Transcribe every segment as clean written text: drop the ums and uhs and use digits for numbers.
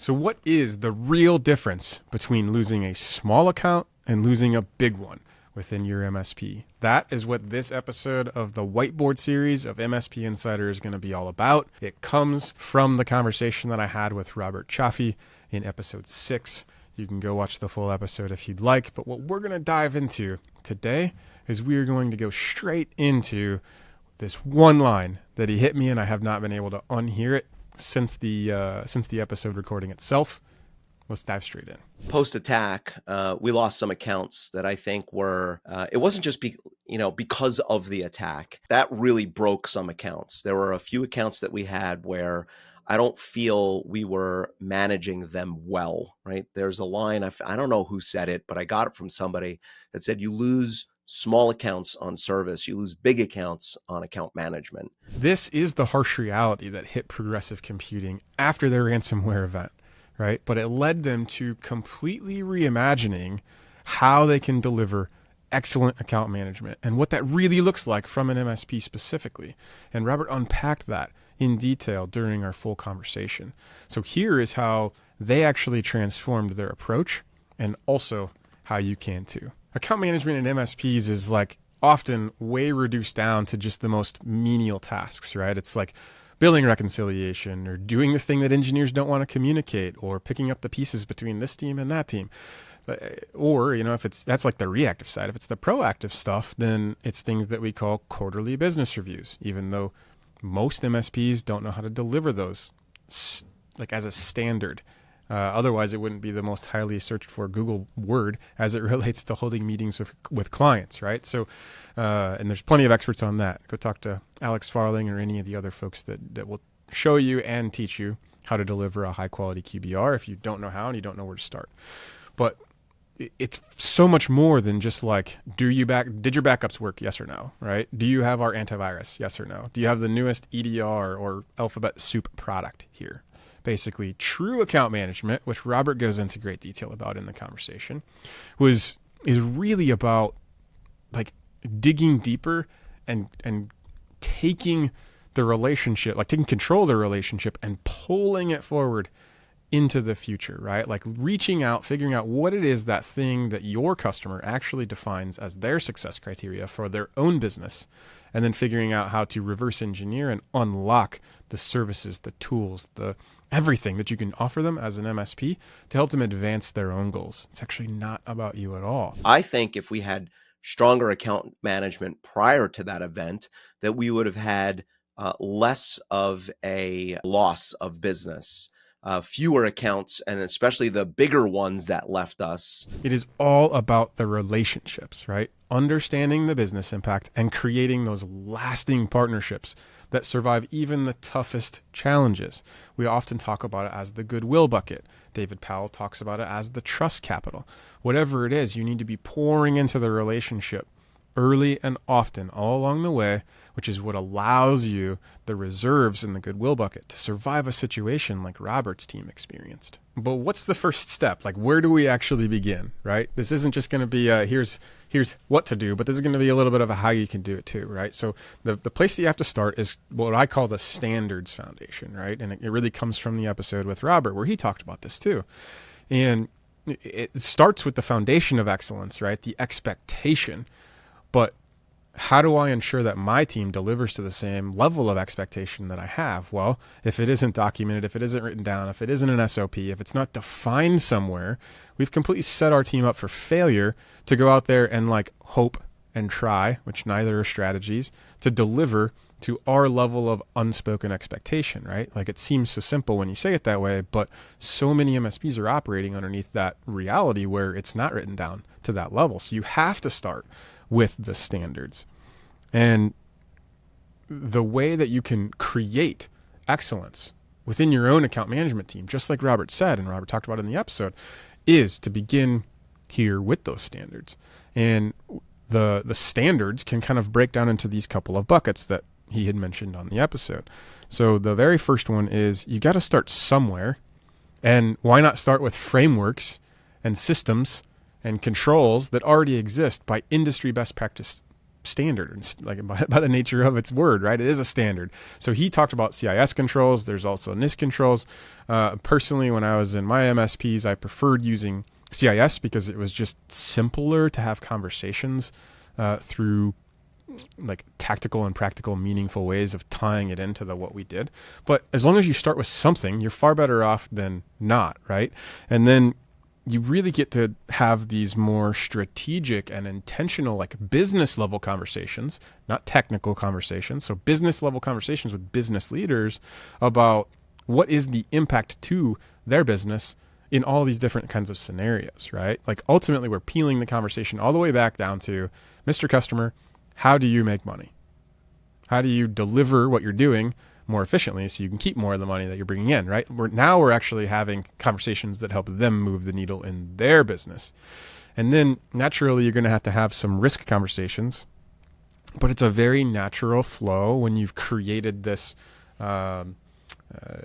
So what is the real difference between losing a small account and losing a big one within your MSP? That is what this episode of the Whiteboard Series of MSP Insider is going to be all about. It comes from the conversation that I had with Robert Cioffi in episode 6. You can go watch the full episode if you'd like. But what we're going to dive into today is we are going to go straight into this one line that he hit me, and I have not been able to unhear it since the episode recording itself. Let's dive straight in. Post-attack, we lost some accounts that I think were, it wasn't just because of the attack. That really broke some accounts. There were a few accounts that we had where I don't feel we were managing them well, right? There's a line, I don't know who said it, but I got it from somebody that said you lose small accounts on service, you lose big accounts on account management. This is the harsh reality that hit Progressive Computing after their ransomware event, right? But it led them to completely reimagining how they can deliver excellent account management and what that really looks like from an MSP specifically. And Robert unpacked that in detail during our full conversation. So here is how they actually transformed their approach, and also how you can too. Account management in MSPs is like often way reduced down to just the most menial tasks, right? It's like billing reconciliation, or doing the thing that engineers don't want to communicate, or picking up the pieces between this team and that team. Or, if that's like the reactive side. If it's the proactive stuff, then it's things that we call quarterly business reviews, even though most MSPs don't know how to deliver those like as a standard. Otherwise, it wouldn't be the most highly searched for Google word as it relates to holding meetings with clients, right? So, and there's plenty of experts on that. Go talk to Alex Farling or any of the other folks that will show you and teach you how to deliver a high quality QBR if you don't know how and you don't know where to start. But it's so much more than just like, did your backups work? Yes or no, right? Do you have our antivirus? Yes or no? Do you have the newest EDR or Alphabet Soup product here? Basically, true account management, which Robert goes into great detail about in the conversation, is really about like digging deeper and taking the relationship, like taking control of the relationship and pulling it forward into the future, right? Like reaching out, figuring out what it is, that thing that your customer actually defines as their success criteria for their own business, and then figuring out how to reverse engineer and unlock the services, the tools, the everything that you can offer them as an MSP to help them advance their own goals. It's actually not about you at all. I think if we had stronger account management prior to that event, that we would have had less of a loss of business. Fewer accounts, and especially the bigger ones that left us. It is all about the relationships, right? Understanding the business impact and creating those lasting partnerships that survive even the toughest challenges. We often talk about it as the goodwill bucket. David Powell talks about it as the trust capital. Whatever it is, you need to be pouring into the relationship early and often all along the way, which is what allows you the reserves in the goodwill bucket to survive a situation like Robert's team experienced. But what's the first step? Like, where do we actually begin, right? This isn't just going to be here's what to do, but this is going to be a little bit of a how you can do it too, right? So the place that you have to start is what I call the standards foundation, right? And it really comes from the episode with Robert where he talked about this too. And it starts with the foundation of excellence, right? The expectation. But how do I ensure that my team delivers to the same level of expectation that I have? Well, if it isn't documented, if it isn't written down, if it isn't an SOP, if it's not defined somewhere, we've completely set our team up for failure to go out there and like hope and try, which neither are strategies, to deliver to our level of unspoken expectation, right? Like it seems so simple when you say it that way, but so many MSPs are operating underneath that reality where it's not written down to that level. So you have to start with the standards. And the way that you can create excellence within your own account management team, just like Robert said, and Robert talked about in the episode, is to begin here with those standards. And the standards can kind of break down into these couple of buckets that he had mentioned on the episode. So the very first one is you got to start somewhere. And why not start with frameworks and systems and controls that already exist by industry best practice standard, and like by the nature of its word, right? It is a standard. So he talked about CIS controls. There's also NIST controls. Personally, when I was in my MSPs, I preferred using CIS because it was just simpler to have conversations through like tactical and practical, meaningful ways of tying it into what we did. But as long as you start with something, you're far better off than not, right? And then you really get to have these more strategic and intentional, like business level conversations, not technical conversations. So business level conversations with business leaders about what is the impact to their business in all these different kinds of scenarios, right? Like ultimately we're peeling the conversation all the way back down to, Mr. Customer, how do you make money? How do you deliver what you're doing more efficiently so you can keep more of the money that you're bringing in, right? We're actually having conversations that help them move the needle in their business. And then naturally, you're going to have some risk conversations, but it's a very natural flow when you've created this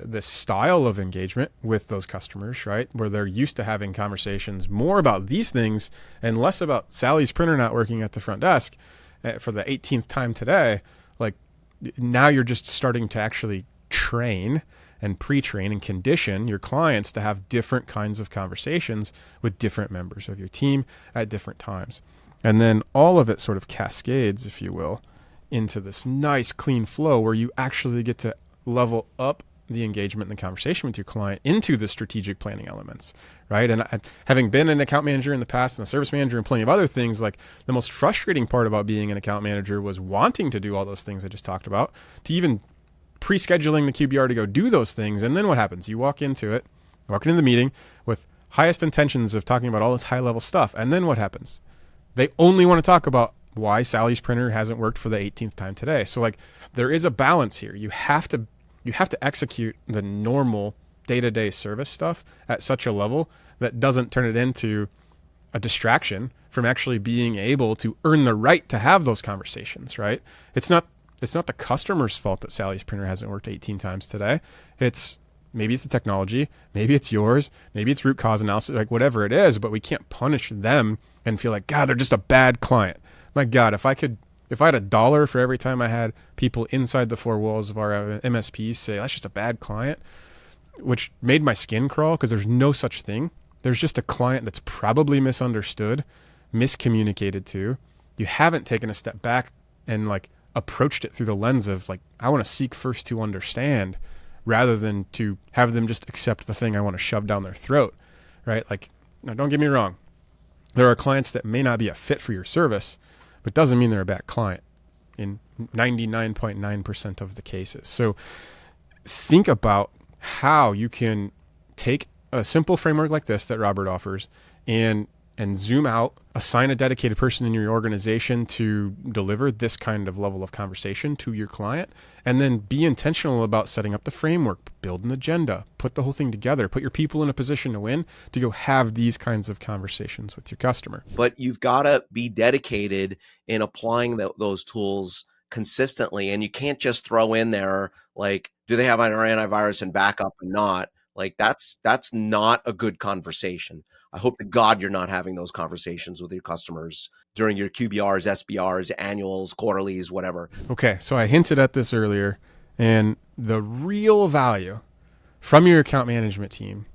this style of engagement with those customers, right? Where they're used to having conversations more about these things and less about Sally's printer not working at the front desk for the 18th time today. Like now you're just starting to actually train and pre-train and condition your clients to have different kinds of conversations with different members of your team at different times. And then all of it sort of cascades, if you will, into this nice clean flow where you actually get to level up the engagement and the conversation with your client into the strategic planning elements, right? And having been an account manager in the past and a service manager and plenty of other things, like the most frustrating part about being an account manager was wanting to do all those things I just talked about, to even pre-scheduling the QBR to go do those things. And then what happens? You walk into the meeting with highest intentions of talking about all this high level stuff. And then what happens? They only want to talk about why Sally's printer hasn't worked for the 18th time today. So like there is a balance here. You have to execute the normal day-to-day service stuff at such a level that doesn't turn it into a distraction from actually being able to earn the right to have those conversations, right? It's not the customer's fault that Sally's printer hasn't worked 18 times today. Maybe it's the technology, maybe it's yours, maybe it's root cause analysis, like whatever it is, but we can't punish them and feel like, God, they're just a bad client. My God, if I had $1 for every time I had people inside the four walls of our MSPs say, that's just a bad client, which made my skin crawl because there's no such thing. There's just a client that's probably misunderstood, miscommunicated to. You haven't taken a step back and like approached it through the lens of like, I want to seek first to understand rather than to have them just accept the thing I want to shove down their throat, right? Like, now don't get me wrong. There are clients that may not be a fit for your service, but doesn't mean they're a bad client in 99.9% of the cases. So think about how you can take a simple framework like this that Robert offers and zoom out, assign a dedicated person in your organization to deliver this kind of level of conversation to your client, and then be intentional about setting up the framework, build an agenda, put the whole thing together, put your people in a position to win, to go have these kinds of conversations with your customer. But you've got to be dedicated in applying those tools consistently. And you can't just throw in there, like, do they have an antivirus and backup or not? Like that's not a good conversation. I hope to God you're not having those conversations with your customers during your QBRs, SBRs, annuals, quarterlies, whatever. Okay, so I hinted at this earlier, and the real value from your account management team,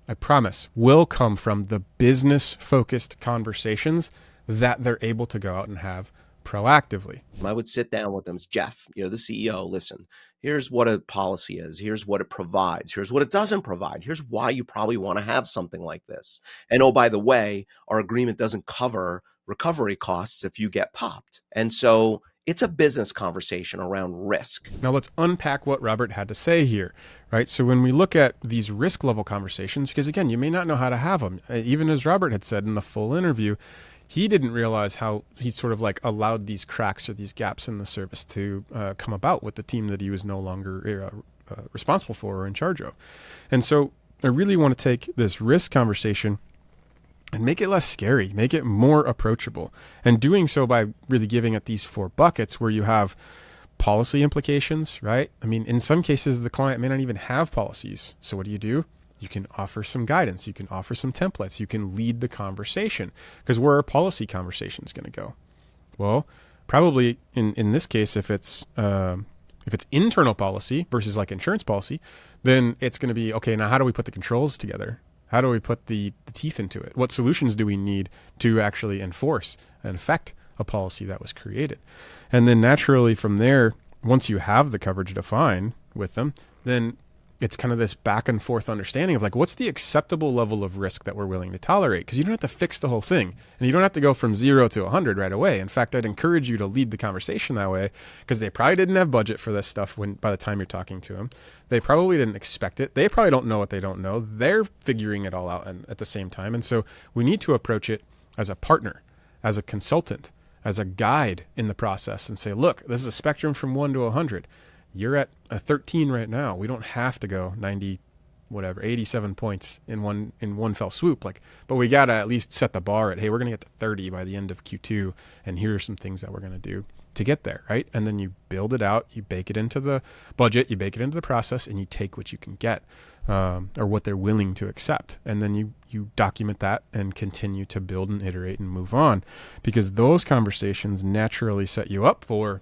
I promise, will come from the business-focused conversations that they're able to go out and have proactively. I would sit down with them. Jeff, the CEO, listen, here's what a policy is. Here's what it provides. Here's what it doesn't provide. Here's why you probably want to have something like this. And oh, by the way, our agreement doesn't cover recovery costs if you get popped. And so it's a business conversation around risk. Now let's unpack what Robert had to say here, right? So when we look at these risk level conversations, because again, you may not know how to have them, even as Robert had said in the full interview, he didn't realize how he sort of like allowed these cracks or these gaps in the service to come about with the team that he was no longer responsible for or in charge of. And so I really want to take this risk conversation and make it less scary, make it more approachable. And doing so by really giving it these 4 buckets where you have policy implications, right? I mean, in some cases, the client may not even have policies. So what do? You can offer some guidance. You can offer some templates. You can lead the conversation. Because where are policy conversations going to go? Well, probably in this case, if it's internal policy versus like insurance policy, then it's going to be, okay, now how do we put the controls together? How do we put the teeth into it? What solutions do we need to actually enforce and affect a policy that was created? And then naturally from there, once you have the coverage defined with them, then it's kind of this back and forth understanding of like, what's the acceptable level of risk that we're willing to tolerate? Because you don't have to fix the whole thing, and you don't have to go from 0 to 100 right away. In fact, I'd encourage you to lead the conversation that way, because they probably didn't have budget for this stuff by the time you're talking to them. They probably didn't expect it. They probably don't know what they don't know. They're figuring it all out at the same time. And so we need to approach it as a partner, as a consultant, as a guide in the process, and say, look, this is a spectrum from 1 to 100. You're at a 13 right now. We don't have to go 87 points in one fell swoop. But we got to at least set the bar at, hey, we're going to get to 30 by the end of Q2. And here are some things that we're going to do to get there, right? And then you build it out, you bake it into the budget, you bake it into the process, and you take what you can get, or what they're willing to accept. And then you document that and continue to build and iterate and move on, because those conversations naturally set you up for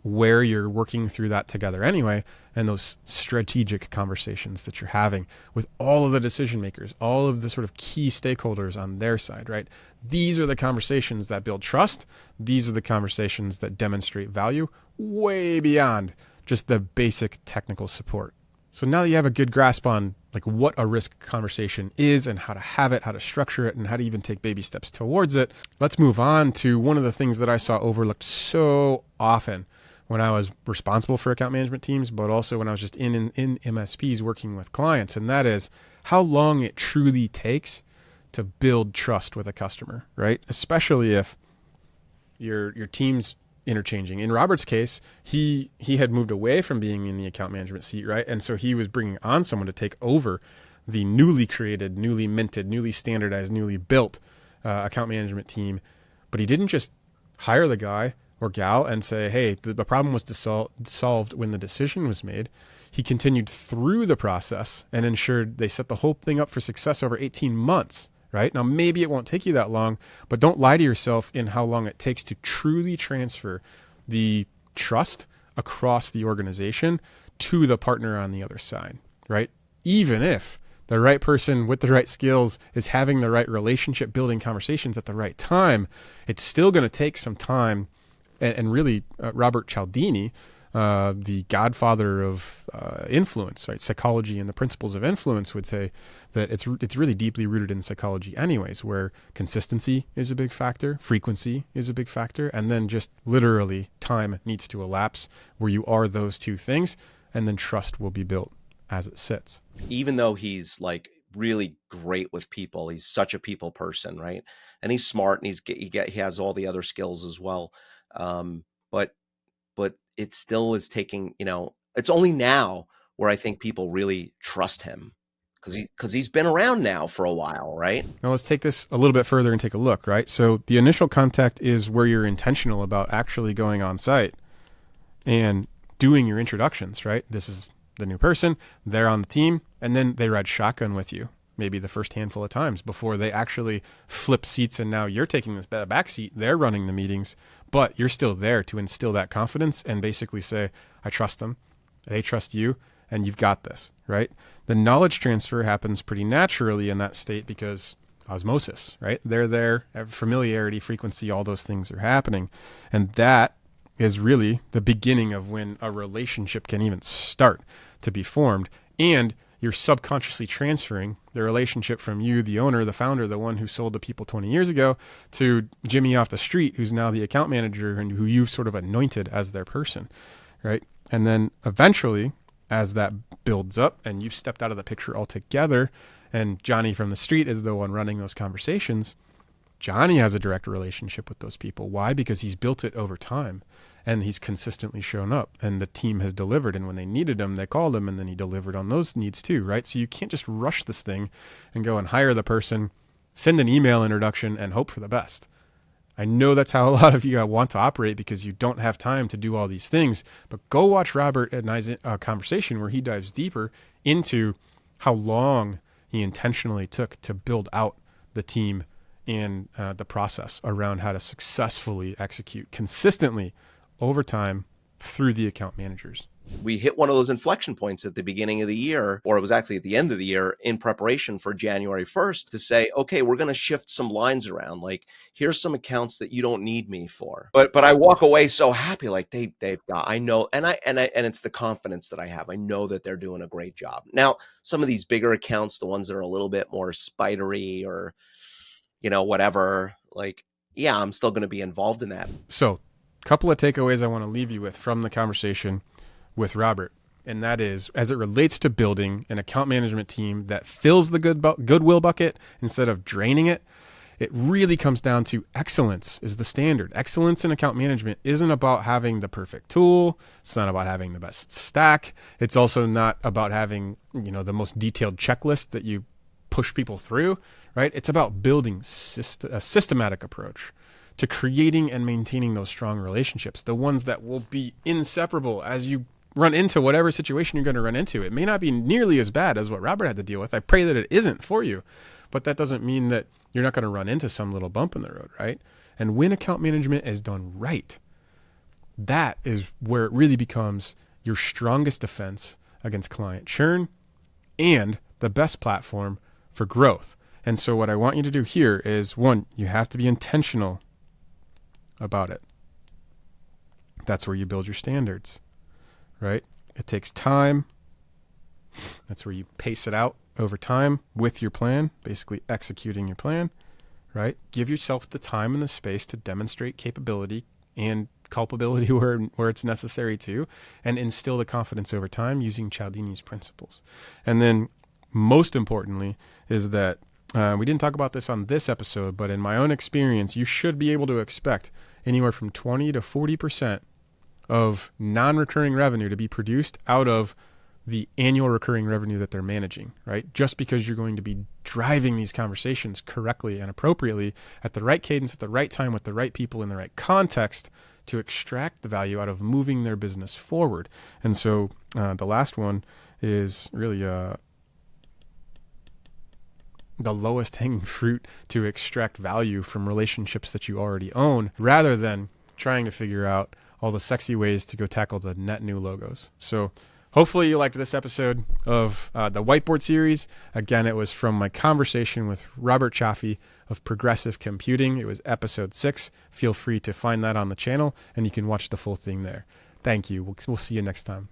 where you're working through that together anyway, and those strategic conversations that you're having with all of the decision makers, all of the sort of key stakeholders on their side, right? These are the conversations that build trust. These are the conversations that demonstrate value way beyond just the basic technical support. So now that you have a good grasp on like what a risk conversation is and how to have it, how to structure it, and how to even take baby steps towards it, let's move on to one of the things that I saw overlooked so often when I was responsible for account management teams, but also when I was just in MSPs working with clients. And that is how long it truly takes to build trust with a customer, right? Especially if your team's interchanging. In Robert's case, he had moved away from being in the account management seat, right? And so he was bringing on someone to take over the newly created, newly minted, newly standardized, newly built account management team. But he didn't just hire the guy or gal and say, hey, the problem was solved when the decision was made. He continued through the process and ensured they set the whole thing up for success over 18 months, right? Now, maybe it won't take you that long, but don't lie to yourself in how long it takes to truly transfer the trust across the organization to the partner on the other side, right? Even if the right person with the right skills is having the right relationship building conversations at the right time, it's still going to take some time. And really, Robert Cialdini, the godfather of influence, right? Psychology and the principles of influence, would say that it's really deeply rooted in psychology anyways, where consistency is a big factor, frequency is a big factor, and then just literally time needs to elapse where you are those two things, and then trust will be built as it sits. Even though he's like really great with people, he's such a people person, right? And he's smart, and he has all the other skills as well. But it still is taking, it's only now where I think people really trust him, because he's been around now for a while, right? Now let's take this a little bit further and take a look, right? So the initial contact is where you're intentional about actually going on site and doing your introductions, right? This is the new person, they're on the team, and then they ride shotgun with you, maybe the first handful of times before they actually flip seats, and now you're taking this back seat, they're running the meetings, but you're still there to instill that confidence and basically say, I trust them, they trust you, and you've got this, right? The knowledge transfer happens pretty naturally in that state because osmosis, right? They're there, familiarity, frequency, all those things are happening. And that is really the beginning of when a relationship can even start to be formed. And you're subconsciously transferring the relationship from you, the owner, the founder, the one who sold to people 20 years ago, to Jimmy off the street, who's now the account manager and who you've sort of anointed as their person, right? And then eventually, as that builds up and you've stepped out of the picture altogether, and Johnny from the street is the one running those conversations, Johnny has a direct relationship with those people. Why? Because he's built it over time and he's consistently shown up, and the team has delivered. And when they needed him, they called him, and then he delivered on those needs too, right? So you can't just rush this thing and go and hire the person, send an email introduction, and hope for the best. I know that's how a lot of you want to operate because you don't have time to do all these things, but go watch Robert and I's conversation where he dives deeper into how long he intentionally took to build out the team and the process around how to successfully execute consistently over time through the account managers. We hit one of those inflection points at the beginning of the year, or it was actually at the end of the year in preparation for January 1st to say, okay, we're going to shift some lines around. Like, here's some accounts that you don't need me for. But I walk away so happy, like they've got, I know, and it's the confidence that I have. I know that they're doing a great job. Now, some of these bigger accounts, the ones that are a little bit more spidery or, whatever, like, yeah, I'm still going to be involved in that. So, a couple of takeaways I want to leave you with from the conversation with Robert, and that is, as it relates to building an account management team that fills the goodwill bucket instead of draining it, it really comes down to excellence is the standard. Excellence in account management isn't about having the perfect tool. It's not about having the best stack. It's also not about having, the most detailed checklist that you push people through, right? It's about building a systematic approach to creating and maintaining those strong relationships, the ones that will be inseparable as you run into whatever situation you're going to run into. It may not be nearly as bad as what Robert had to deal with. I pray that it isn't for you, but that doesn't mean that you're not going to run into some little bump in the road, right? And when account management is done right, that is where it really becomes your strongest defense against client churn and the best platform for growth. And so what I want you to do here is, one, you have to be intentional about it. That's where you build your standards, right? It takes time. That's where you pace it out over time with your plan, basically executing your plan, right? Give yourself the time and the space to demonstrate capability and culpability where it's necessary to, and instill the confidence over time using Cialdini's principles. And then most importantly is that we didn't talk about this on this episode, but in my own experience, you should be able to expect anywhere from 20 to 40% of non-recurring revenue to be produced out of the annual recurring revenue that they're managing, right? Just because you're going to be driving these conversations correctly and appropriately at the right cadence, at the right time, with the right people in the right context to extract the value out of moving their business forward. And so the last one is really the lowest hanging fruit to extract value from relationships that you already own, rather than trying to figure out all the sexy ways to go tackle the net new logos. So hopefully you liked this episode of the Whiteboard Series. Again, it was from my conversation with Robert Cioffi of Progressive Computing. It was episode 6. Feel free to find that on the channel, and you can watch the full thing there. Thank you. We'll see you next time.